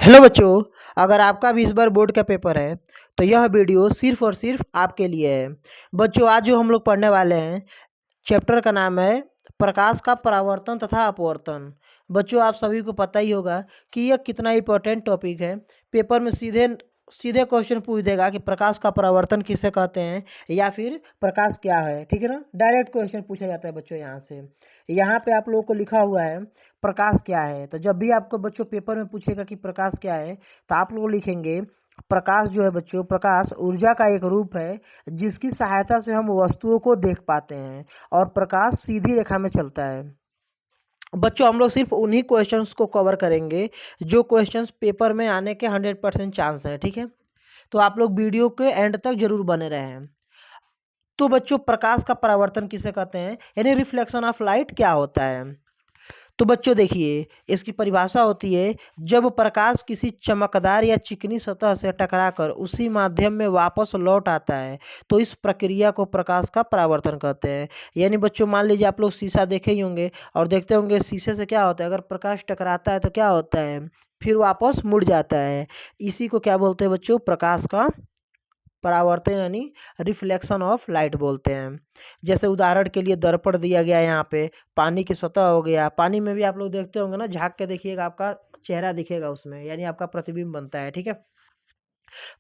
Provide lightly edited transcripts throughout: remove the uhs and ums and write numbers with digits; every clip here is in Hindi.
हेलो बच्चों। अगर आपका भी इस बार बोर्ड का पेपर है तो यह वीडियो सिर्फ और सिर्फ आपके लिए है। बच्चों, आज जो हम लोग पढ़ने वाले हैं चैप्टर का नाम है प्रकाश का परावर्तन तथा अपवर्तन। बच्चों, आप सभी को पता ही होगा कि यह कितना इंपॉर्टेंट टॉपिक है। पेपर में सीधे सीधे क्वेश्चन पूछ देगा कि प्रकाश का परावर्तन किसे कहते हैं या फिर प्रकाश क्या है। ठीक है ना, डायरेक्ट क्वेश्चन पूछा जाता है बच्चों। यहाँ से यहाँ पे आप लोगों को लिखा हुआ है प्रकाश क्या है। तो जब भी आपको बच्चों पेपर में पूछेगा कि प्रकाश क्या है तो आप लोग लिखेंगे प्रकाश जो है बच्चों, प्रकाश ऊर्जा का एक रूप है जिसकी सहायता से हम वस्तुओं को देख पाते हैं और प्रकाश सीधी रेखा में चलता है। बच्चों, हम लोग सिर्फ उन्हीं क्वेश्चंस को कवर करेंगे जो क्वेश्चंस पेपर में आने के 100% चांस हैं। ठीक है, तो आप लोग वीडियो के एंड तक जरूर बने रहें। तो बच्चों, प्रकाश का परावर्तन किसे कहते हैं यानी रिफ्लेक्शन ऑफ लाइट क्या होता है। तो बच्चों देखिए, इसकी परिभाषा होती है जब प्रकाश किसी चमकदार या चिकनी सतह से टकराकर उसी माध्यम में वापस लौट आता है तो इस प्रक्रिया को प्रकाश का परावर्तन कहते हैं। यानी बच्चों, मान लीजिए आप लोग शीशा देखे ही होंगे और देखते होंगे शीशे से क्या होता है, अगर प्रकाश टकराता है तो क्या होता है, फिर वापस मुड़ जाता है। इसी को क्या बोलते हैं बच्चों, प्रकाश का परावर्तन यानी रिफ्लेक्शन ऑफ लाइट बोलते हैं। जैसे उदाहरण के लिए दर्पण दिया गया है यहाँ पे, पानी की सतह हो गया, पानी में भी आप लोग देखते होंगे ना, झाँक के देखिएगा आपका चेहरा दिखेगा उसमें, यानी आपका प्रतिबिंब बनता है। ठीक है,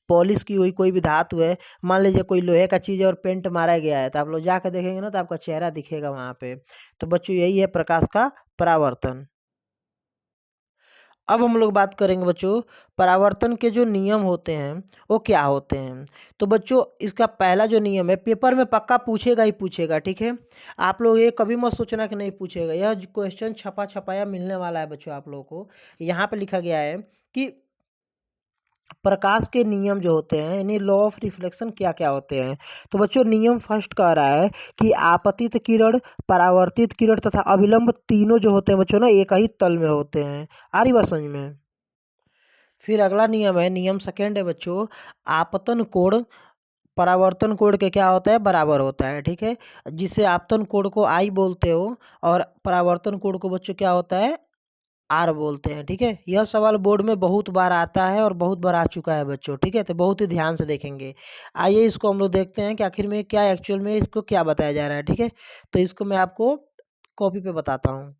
पॉलिश की हुई कोई भी धातु है, मान लीजिए कोई लोहे का चीज़ है और पेंट मारा गया है तो आप लोग जाकर देखेंगे ना तो आपका चेहरा दिखेगा वहाँ पे। तो बच्चों, यही है प्रकाश का परावर्तन। अब हम लोग बात करेंगे बच्चों, परावर्तन के जो नियम होते हैं वो क्या होते हैं। तो बच्चों, इसका पहला जो नियम है पेपर में पक्का पूछेगा ही पूछेगा। ठीक है, आप लोग ये कभी मत सोचना कि नहीं पूछेगा, यह क्वेश्चन छपा छपाया मिलने वाला है बच्चों आप लोगों को। यहाँ पे लिखा गया है कि प्रकाश के नियम जो होते हैं यानी लॉ ऑफ रिफ्लेक्शन क्या क्या होते हैं। तो बच्चों, नियम फर्स्ट कह रहा है कि आपतित किरण, परावर्तित किरण तथा अभिलंब तीनों जो होते हैं बच्चों ना एक ही तल में होते हैं। आ रही बात समझ में। फिर अगला नियम है, नियम सेकेंड है बच्चों, आपतन कोण परावर्तन कोण के क्या होता है, बराबर होता है। ठीक है, जिसे आपतन कोण को आई बोलते हो और परावर्तन कोण को बच्चों क्या होता है, आर बोलते हैं। ठीक है, यह सवाल बोर्ड में बहुत बार आता है और बहुत बार आ चुका है बच्चों। ठीक है, तो बहुत ही ध्यान से देखेंगे। आइए इसको हम लोग देखते हैं कि आखिर में क्या एक्चुअल में इसको क्या बताया जा रहा है। ठीक है, तो इसको मैं आपको कॉपी पे बताता हूँ।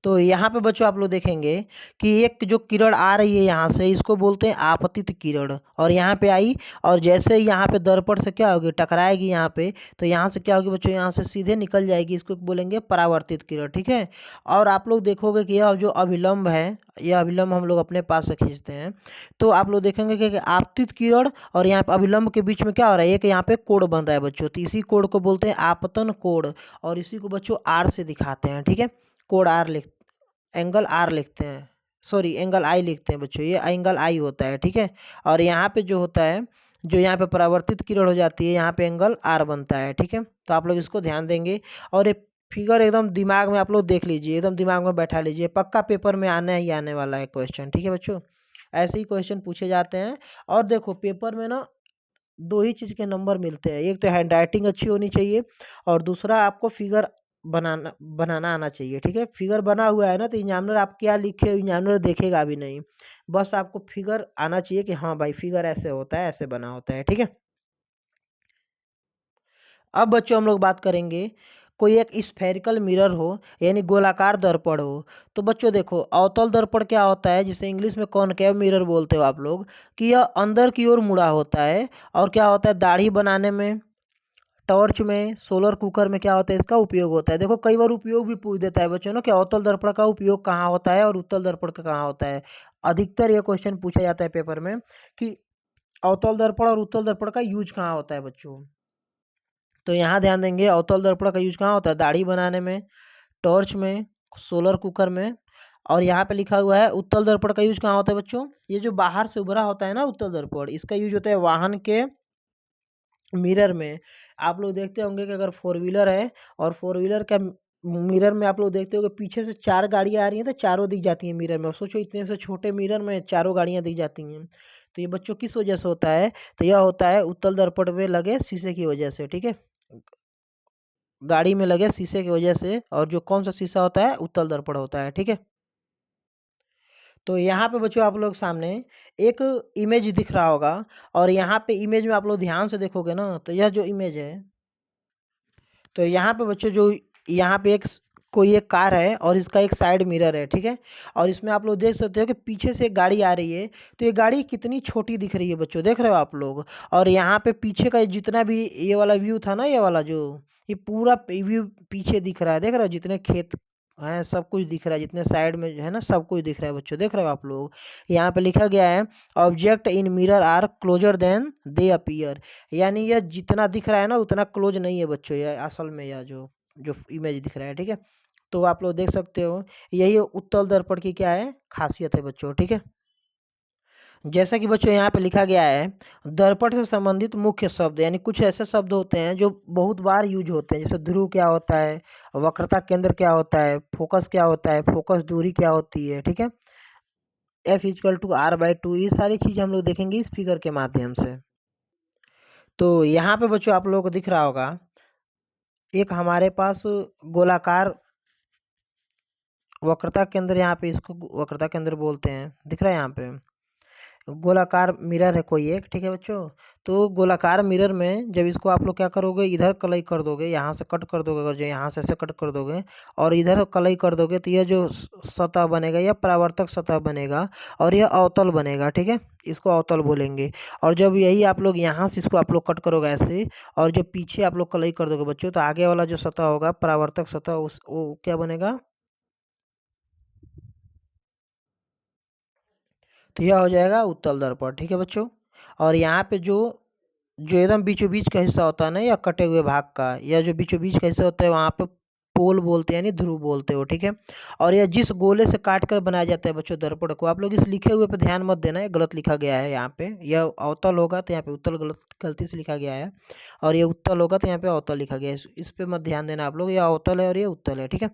तो यहाँ पे बच्चों आप लोग देखेंगे कि एक जो किरण आ रही है यहाँ से, इसको बोलते हैं आपतित किरण, और यहाँ पे आई और जैसे यहाँ पे दर्पण से क्या होगी, टकराएगी यहाँ पे, तो यहाँ से क्या होगी बच्चों, यहाँ से सीधे निकल जाएगी, इसको बोलेंगे परावर्तित किरण। ठीक है, और आप लोग देखोगे कि यह जो अभिलंब है, यह अभिलंब हम लोग अपने पास से खींचते हैं तो आप लोग देखेंगे कि आपतित किरण और यहाँ पे अभिलंब के बीच में क्या हो रहा है, एक यहाँ पे कोण बन रहा है बच्चों, तो इसी कोण को बोलते हैं आपतन कोण और इसी को बच्चों आर से दिखाते हैं। ठीक है, कोण आर एंगल आर लिखते हैं, सॉरी एंगल आई लिखते हैं बच्चों, ये एंगल आई होता है। ठीक है, और यहाँ पे जो होता है, जो यहाँ पे परावर्तित किरण हो जाती है, यहाँ पे एंगल आर बनता है। ठीक है, तो आप लोग इसको ध्यान देंगे और ये फिगर एकदम दिमाग में आप लोग देख लीजिए, एकदम दिमाग में बैठा लीजिए, पक्का पेपर में आने ही आने वाला है क्वेश्चन। ठीक है बच्चों, ऐसे ही क्वेश्चन पूछे जाते हैं। और देखो पेपर में ना दो ही चीज़ के नंबर मिलते हैं, एक तो हैंड राइटिंग अच्छी होनी चाहिए और दूसरा आपको फिगर बनाना बनाना आना चाहिए। ठीक है, फिगर बना हुआ है ना तो एग्जामिनर आप क्या लिखे एग्जामिनर देखेगा भी नहीं, बस आपको फिगर आना चाहिए कि हाँ भाई फिगर ऐसे होता है, ऐसे बना होता है। ठीक है, अब बच्चों हम लोग बात करेंगे, कोई एक स्फेरिकल मिरर हो यानी गोलाकार दर्पण हो। तो बच्चों देखो, अवतल दर्पण क्या होता है, जिसे इंग्लिश में कॉनकेव मिरर बोलते हो आप लोग, कि यह अंदर की ओर मुड़ा होता है और क्या होता है, दाढ़ी बनाने में, टॉर्च में, सोलर कुकर में क्या होता है, इसका उपयोग होता है। देखो कई बार उपयोग भी पूछ देता है बच्चों ना कि अवतल दर्पण का उपयोग कहाँ होता है और उत्तल दर्पण का कहाँ होता है। अधिकतर ये क्वेश्चन पूछा जाता है पेपर में कि अवतल दर्पण और उत्तल दर्पण का यूज कहाँ होता है बच्चों। तो यहाँ ध्यान देंगे, अवतल दर्पण का यूज कहाँ होता है, दाढ़ी बनाने में, टॉर्च में, सोलर कुकर में। और यहाँ पे लिखा हुआ है उत्तल दर्पण का यूज कहाँ होता है बच्चों, ये जो बाहर से उभरा होता है ना उत्तल दर्पण, इसका यूज होता है वाहन के मिरर में। आप लोग देखते होंगे कि अगर फोर व्हीलर है और फोर व्हीलर का मिरर में आप लोग देखते हो कि पीछे से चार गाड़ियां आ रही हैं तो चारों दिख जाती हैं मिरर में। सोचो इतने से छोटे मिरर में चारों गाड़ियां दिख जाती हैं। तो ये बच्चों किस वजह से होता है, तो यह होता है उत्तल दर्पण में लगे शीशे की वजह से। ठीक है, गाड़ी में लगे शीशे की वजह से, और जो कौन सा शीशा होता है, उत्तल दर्पण होता है। ठीक है, तो यहाँ पे बच्चों आप लोग सामने एक इमेज दिख रहा होगा और यहाँ पे इमेज में आप लोग ध्यान से देखोगे ना तो यह जो इमेज है, तो यहाँ पे बच्चों जो यहाँ पे कोई एक कार है और इसका एक साइड मिरर है, ठीक है। और इसमें आप लोग देख सकते हो कि पीछे से एक गाड़ी आ रही है, तो ये गाड़ी कितनी छोटी दिख रही है बच्चों, देख रहे हो आप लोग। और यहाँ पे पीछे का जितना भी ये वाला व्यू था ना, ये वाला जो ये पूरा व्यू पीछे दिख रहा है, देख रहे हो जितने खेत हैं सब कुछ दिख रहा है, जितने साइड में है ना सब कुछ दिख रहा है बच्चों, देख रहे हो आप लोग। यहाँ पे लिखा गया है object in mirror are closer than they appear, यानी यह जितना दिख रहा है ना उतना क्लोज नहीं है बच्चों, यह असल में यह जो जो इमेज दिख रहा है, ठीक है। तो आप लोग देख सकते हो यही उत्तल दर्पण की क्या है खासियत है बच्चों, ठीक है। जैसा कि बच्चों यहाँ पे लिखा गया है दर्पण से संबंधित मुख्य शब्द, यानी कुछ ऐसे शब्द होते हैं जो बहुत बार यूज होते हैं, जैसे ध्रुव क्या होता है, वक्रता केंद्र क्या होता है, फोकस क्या होता है, फोकस दूरी क्या होती है, ठीक है। F=R/2, ये सारी चीजें हम लोग देखेंगे इस फिगर के माध्यम से। तो यहाँ पे बच्चों आप लोगों को दिख रहा होगा एक हमारे पास गोलाकार वक्रता केंद्र, यहाँ पे इसको वक्रता केंद्र बोलते हैं, दिख रहा है यहाँ पे गोलाकार मिरर है कोई एक, ठीक है बच्चों। तो गोलाकार मिरर में जब इसको आप लोग क्या करोगे, इधर कलई कर दोगे, यहाँ से कट कर दोगे, अगर जो यहाँ से ऐसे कट कर दोगे और इधर कलई कर दोगे तो यह जो सतह बनेगा यह परावर्तक सतह बनेगा और यह अवतल बनेगा, ठीक है। इसको अवतल बोलेंगे। और जब यही आप लोग यहाँ से इसको आप लोग कट करोगे ऐसे और जब पीछे आप लोग कलई कर दोगे बच्चों, तो आगे वाला जो सतह होगा परावर्तक सतह उस वो क्या बनेगा, तो यह हो जाएगा उत्तल दर्पण, ठीक है बच्चों। और यहाँ पे जो जो एकदम बीचों बीच का हिस्सा होता है ना या कटे हुए भाग का, या जो बीचों बीच का हिस्सा होता है वहाँ पे पोल बोलते हैं, यानी ध्रुव बोलते हो, ठीक है। और यह जिस गोले से काट कर बनाया जाता है बच्चों दर्पण को, आप लोग इस लिखे हुए पे ध्यान मत देना, ये गलत लिखा गया है यहाँ पे, यह अवतल होगा तो यहाँ पे उत्तल गलती से लिखा गया है, और ये उत्तल होगा तो यहाँ पे अवतल लिखा गया है, इस पे मत ध्यान देना आप लोग, ये अवतल है और ये उत्तल है, ठीक है।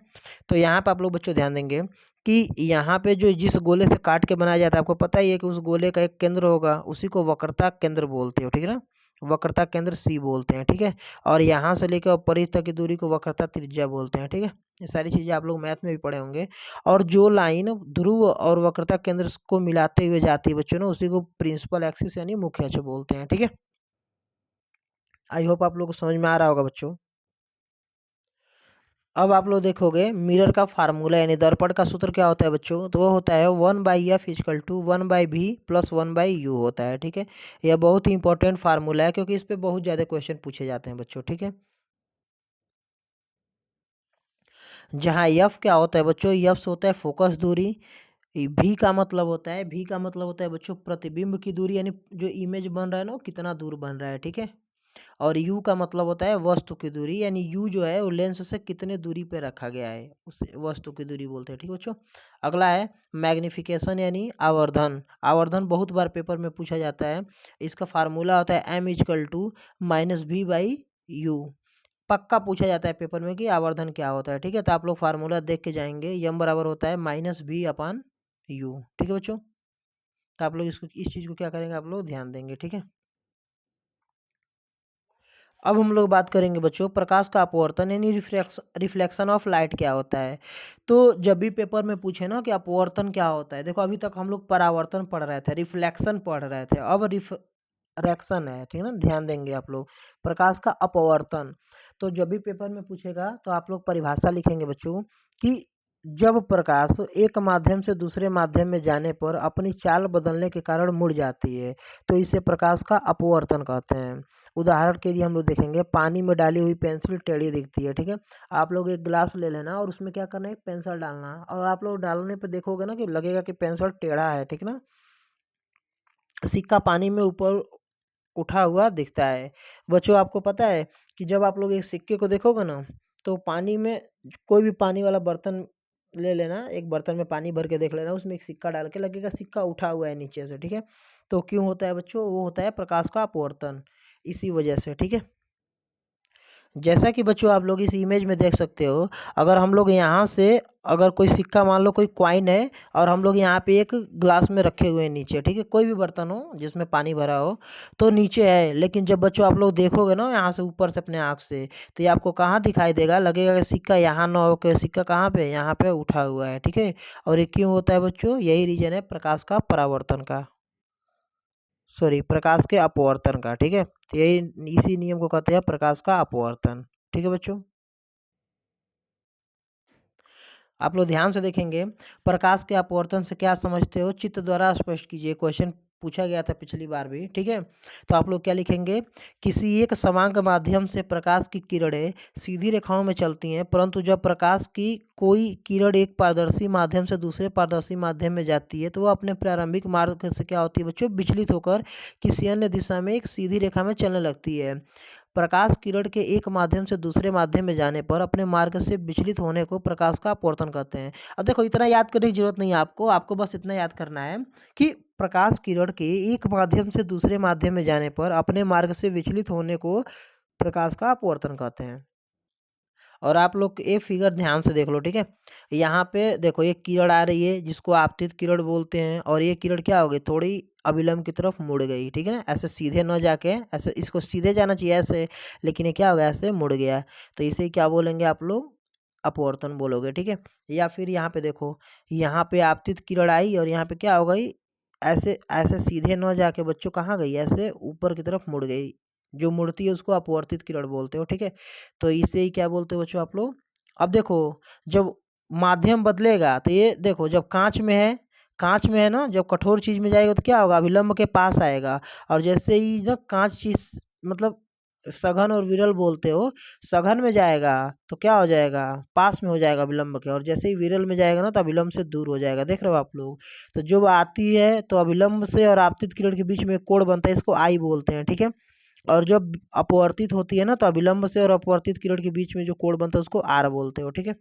तो यहाँ पे आप लोग बच्चों ध्यान देंगे कि यहाँ पे जो जिस गोले से काट के बनाया जाता है, आपको पता ही है कि उस गोले का एक केंद्र होगा, उसी को वक्रता केंद्र बोलते हो, ठीक है ना। वक्रता केंद्र सी बोलते हैं, ठीक है। और यहाँ से लेकर परिध तक की दूरी को वक्रता त्रिज्या बोलते हैं, ठीक है। ये सारी चीज़ें आप लोग मैथ में भी पढ़े होंगे। और जो लाइन ध्रुव और वक्रता केंद्र को मिलाते हुए जाती है बच्चों ना, उसी को प्रिंसिपल एक्सिस यानी मुख्य अक्ष बोलते हैं, ठीक है। आई होप आप लोग को समझ में आ रहा होगा बच्चों। अब आप लोग देखोगे मिरर का फार्मूला, यानी दर्पण का सूत्र क्या होता है बच्चों, तो वो होता है 1/F=1/V+1/U होता है, ठीक है। यह बहुत ही इंपॉर्टेंट फार्मूला है क्योंकि इस पे बहुत ज़्यादा क्वेश्चन पूछे जाते हैं बच्चों, ठीक है। जहाँ F क्या होता है बच्चों, F से होता है फोकस दूरी, V का मतलब होता है बच्चों प्रतिबिंब की दूरी, यानी जो इमेज बन रहा है ना वो कितना दूर बन रहा है, ठीक है। और यू का मतलब होता है वस्तु की दूरी, यानी यू जो है वो लेंस से कितने दूरी पे रखा गया है उस वस्तु की दूरी बोलते हैं, ठीक है बच्चों। अगला है मैग्निफिकेशन यानी आवर्धन। आवर्धन बहुत बार पेपर में पूछा जाता है, इसका फार्मूला होता है M=-V/U। पक्का पूछा जाता है पेपर में कि आवर्धन क्या होता है, ठीक है। तो आप लोग फार्मूला देख के जाएंगे, यम बराबर होता है -V/U, ठीक है बच्चों। तो आप लोग इसको इस चीज़ को क्या करेंगे, आप लोग ध्यान देंगे, ठीक है। अब हम लोग बात करेंगे बच्चों प्रकाश का अपवर्तन यानी रिफ्लेक्शन ऑफ लाइट क्या होता है। तो जब भी पेपर में पूछे ना कि अपवर्तन क्या होता है, देखो अभी तक हम लोग परावर्तन पढ़ रहे थे, रिफ्लेक्शन पढ़ रहे थे, अब रिफ्रैक्शन है, ठीक है ना, ध्यान देंगे आप लोग। प्रकाश का अपवर्तन, तो जब भी पेपर में पूछेगा तो आप लोग परिभाषा लिखेंगे बच्चों कि जब प्रकाश एक माध्यम से दूसरे माध्यम में जाने पर अपनी चाल बदलने के कारण मुड़ जाती है, तो इसे प्रकाश का अपवर्तन कहते हैं। उदाहरण के लिए हम लोग देखेंगे पानी में डाली हुई पेंसिल टेढ़ी दिखती है, ठीक है। आप लोग एक ग्लास ले लेना और उसमें क्या करना है, पेंसिल डालना, और आप लोग डालने पे देखोगे ना कि लगेगा कि पेंसिल टेढ़ा है, ठीक ना। सिक्का पानी में ऊपर उठा हुआ दिखता है। बच्चों आपको पता है कि जब आप लोग एक सिक्के को देखोगे ना, तो पानी में कोई भी पानी वाला बर्तन ले लेना, एक बर्तन में पानी भर के देख लेना, उसमें एक सिक्का डाल के लगेगा सिक्का उठा हुआ है नीचे से, ठीक है। तो क्यों होता है बच्चों, वो होता है प्रकाश का अपवर्तन, इसी वजह से, ठीक है। जैसा कि बच्चों आप लोग इस इमेज में देख सकते हो, अगर हम लोग यहाँ से अगर कोई सिक्का मान लो कोई कॉइन है और हम लोग यहाँ पे एक ग्लास में रखे हुए हैं नीचे, ठीक है, कोई भी बर्तन हो जिसमें पानी भरा हो तो नीचे है, लेकिन जब बच्चों आप लोग देखोगे ना यहाँ से ऊपर से अपने आँख से, तो ये आपको कहाँ दिखाई देगा, लगेगा कि सिक्का यहाँ ना हो के सिक्का कहाँ पे, यहाँ पे उठा हुआ है, ठीक है। और ये क्यों होता है बच्चों, यही रीजन है प्रकाश का परावर्तन का, सॉरी प्रकाश के अपवर्तन का, ठीक है। तो यही इसी नियम को कहते हैं प्रकाश का अपवर्तन, ठीक है बच्चों। आप लोग ध्यान से देखेंगे, प्रकाश के अपवर्तन से क्या समझते हो, चित्र द्वारा स्पष्ट कीजिए। क्वेश्चन पूछा गया था पिछली बार भी, ठीक है। तो आप लोग क्या लिखेंगे, किसी एक समांग माध्यम से प्रकाश की किरणें सीधी रेखाओं में चलती हैं, परंतु जब प्रकाश की कोई किरण एक पारदर्शी माध्यम से दूसरे पारदर्शी माध्यम में जाती है तो वह अपने प्रारंभिक मार्ग से क्या होती है बच्चों, विचलित होकर किसी अन्य दिशा में एक सीधी रेखा में चलने लगती है। प्रकाश किरण के एक माध्यम से दूसरे माध्यम में जाने पर अपने मार्ग से विचलित होने को प्रकाश का अपवर्तन कहते हैं। अब देखो इतना याद करने की जरूरत नहीं है आपको, आपको बस इतना याद करना है कि प्रकाश किरण के एक माध्यम से दूसरे माध्यम में जाने पर अपने मार्ग से विचलित होने को प्रकाश का अपवर्तन कहते हैं। और आप लोग ये फिगर ध्यान से देख लो, ठीक है। यहाँ पे देखो एक किरण आ रही है जिसको आपतित किरण बोलते हैं, और ये किरण क्या हो गई, थोड़ी अभिलंब की तरफ मुड़ गई, ठीक है ना, ऐसे सीधे न जाके, ऐसे इसको सीधे जाना चाहिए ऐसे, लेकिन ये क्या हो गया, ऐसे मुड़ गया। तो इसे क्या बोलेंगे आप लोग, अपवर्तन बोलोगे, ठीक है। या फिर यहाँ पे देखो, यहाँ पे आपतित किरण आई और यहाँ पे क्या हो गई, ऐसे ऐसे सीधे न जाके बच्चों कहाँ गई, ऐसे ऊपर की तरफ मुड़ गई। जो मुड़ती है उसको अपवर्तित किरण बोलते हो, ठीक है। तो इसे ही क्या बोलते हो बच्चों आप लोग। अब देखो, जब माध्यम बदलेगा तो ये देखो, जब कांच में है, कांच में है ना, जब कठोर चीज में जाएगा तो क्या होगा, अभिलंब के पास आएगा। और जैसे ही ना कांच चीज, मतलब सघन और विरल बोलते हो, सघन में जाएगा तो क्या हो जाएगा, पास में हो जाएगा अभिलंब के, और जैसे ही विरल में जाएगा ना तो अभिलंब से दूर हो जाएगा, देख रहे हो आप लोग। तो जब आती है तो अभिलंब से और आपतित किरण के बीच में एक कोण बनता है, इसको आई बोलते हैं, ठीक है। और जब अपवर्तित होती है ना तो अभिलंब से और अपवर्तित किरण के बीच में जो कोण बनता है उसको आर बोलते हो, ठीक है।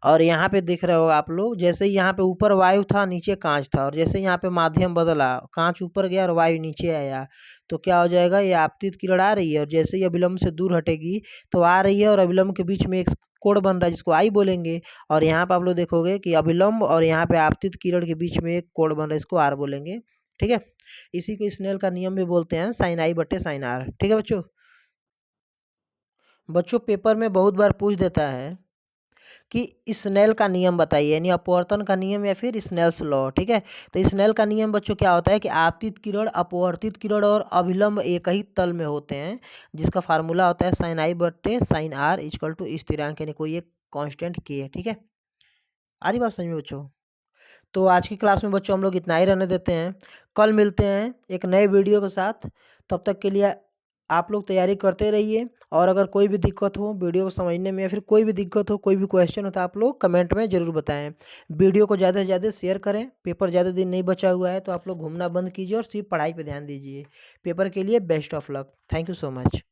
और यहाँ पे देख रहे हो आप लोग, जैसे ही यहाँ पे ऊपर वायु था नीचे कांच था, और जैसे यहाँ पे माध्यम बदला, कांच ऊपर गया और वायु नीचे आया, तो क्या हो जाएगा, ये आपतित किरण आ रही है और जैसे ही अभिलंब से दूर हटेगी तो आ रही है, और अभिलंब के बीच में एक कोण बन रहा है जिसको आई बोलेंगे। और यहाँ पे आप लोग देखोगे कि अभिलंब और यहाँ पे आपतित किरण के बीच में एक कोण बन रहा है, इसको आर बोलेंगे, ठीक है। इसी को स्नेल का नियम भी बोलते हैं, साइन आई बट्टे साइन आर, ठीक है बच्चों। बच्चों पेपर में बहुत बार पूछ देता है कि स्नेल का नियम बताइए, यानी अपवर्तन का नियम या फिर स्नेल्स लॉ, ठीक है। तो स्नेल का नियम बच्चों क्या होता है कि आपतित किरण, अपवर्तित किरण और अभिलंब एक ही तल में होते हैं, जिसका फार्मूला होता है साइन आई बट्टे साइन आर इक्वल टू स्थिरांक, यानी कोई एक कांस्टेंट के है, ठीक है। आ रही बात समझ में बच्चों। तो आज की क्लास में बच्चों हम लोग इतना ही रहने देते हैं, कल मिलते हैं एक नए वीडियो के साथ। तब तक के लिए आप लोग तैयारी करते रहिए, और अगर कोई भी दिक्कत हो वीडियो को समझने में या फिर कोई भी दिक्कत हो, कोई भी क्वेश्चन हो तो आप लोग कमेंट में ज़रूर बताएं। वीडियो को ज़्यादा से ज़्यादा शेयर करें, पेपर ज़्यादा दिन नहीं बचा हुआ है तो आप लोग घूमना बंद कीजिए और सिर्फ पढ़ाई पर ध्यान दीजिए। पेपर के लिए best of luck, thank you so much.